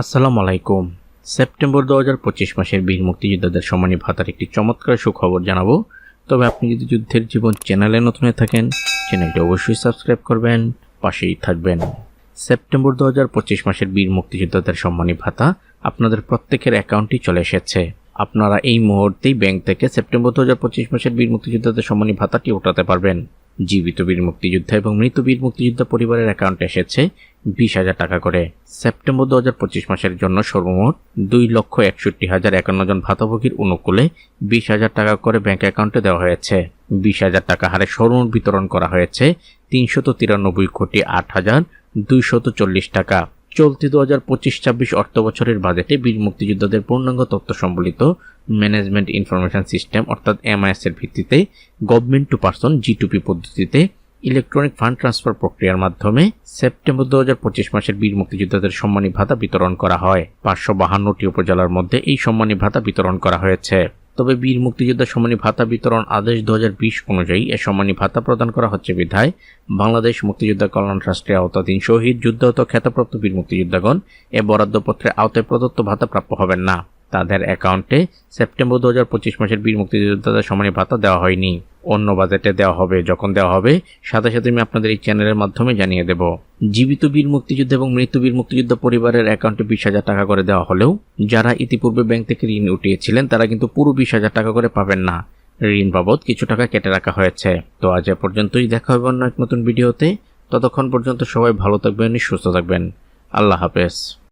আসসালামু আলাইকুম। সেপ্টেম্বর 2025 মাসের বীর মুক্তিযোদ্ধাদের সম্মানী ভাতার একটি চমৎকার সুখবর জানাবো। তবে আপনি যদি যুদ্ধের জীবন চ্যানেলে নতুন হয়ে থাকেন, চ্যানেলটি অবশ্যই সাবস্ক্রাইব করবেন, পাশেই থাকবেন। সেপ্টেম্বর 2025 মাসের বীর মুক্তিযোদ্ধাদের সম্মানী ভাতা আপনাদের প্রত্যেকের অ্যাকাউন্টে চলে এসেছে। আপনারা এই মুহূর্তেই ব্যাংক থেকে সেপ্টেম্বর 2025 মাসের বীর মুক্তিযোদ্ধাদের সম্মানী ভাতাটি উঠাতে পারবেন। জীবিত বীর মুক্তিযোদ্ধা এবং মৃত বীর মুক্তিযোদ্ধা পরিবারের অ্যাকাউন্টে এসেছে 20,000 টাকা করে। সেপ্টেম্বর 2025 মাসের জন্য সর্বমোট 2,61,051 জন ভাতাভোগীর অনুকূলে 20,000 টাকা করে ব্যাংক অ্যাকাউন্টে দেওয়া হয়েছে। 20,000 টাকা হারে সর্বমোট বিতরণ করা হয়েছে 393,08,240 টাকা। চলতি 2025-26 অর্থ বছরের বাজেটে বীর মুক্তিযোদ্ধাদের পূর্ণাঙ্গ তথ্য সম্বলিত ম্যানেজমেন্ট ইনফরমেশন সিস্টেম অর্থাৎ MIS এর ভিত্তিতে গভর্নমেন্ট টু পারসন G2P পদ্ধতিতে ইলেকট্রনিক ফান্ড ট্রান্সফার প্রক্রিয়ার মাধ্যমে সেপ্টেম্বর 2025 মাসের বীর মুক্তিযোদ্ধাদের সম্মানী ভাতা বিতরণ করা হয়। 552টি উপজেলার মধ্যে এই সম্মানী ভাতা বিতরণ করা হয়েছে। তবে বীর মুক্তিযোদ্ধা সম্মানী ভাতা বিতরণ আদেশ 2020 অনুযায়ী এ সম্মানী ভাতা প্রদান করা হচ্ছে বিধায় বাংলাদেশ মুক্তিযোদ্ধা কল্যাণ ট্রাস্টের আওতাধীন শহীদ যুদ্ধাহত খ্যাতপ্রাপ্ত বীর মুক্তিযোদ্ধাগণ এ বরাদ্দপত্রের আওতায় প্রদত্ত ভাতা প্রাপ্য হবেন না। তাদের অ্যাকাউন্টে সেপ্টেম্বর 2025 মাসের বীর মুক্তিযোদ্ধাদের সম্মানী ভাতা দেওয়া হয়নি। অন্য বাজেটে দেওয়া হবে। যখন দেওয়া হবে সাথে সাথে আমি আপনাদের এই চ্যানেলের মাধ্যমে জানিয়ে দেব। জীবিত বীর মুক্তিযোদ্ধা এবং মৃত বীর মুক্তিযোদ্ধা পরিবারের অ্যাকাউন্টে 20,000 টাকা করে দেওয়া হলেও যারা ইতিপূর্বে ব্যাংক থেকে ঋণ উঠিয়েছিলেন তারা কিন্তু পুরো 20,000 টাকা করে পাবেন না। ঋণ বাবদ কিছু টাকা কেটে রাখা হয়েছে। তো আজ এ পর্যন্তই। দেখা হবে অন্য এক নতুন ভিডিওতে। ততক্ষণ পর্যন্ত সবাই ভালো থাকবেন, সুস্থ থাকবেন। আল্লাহ হাফেজ।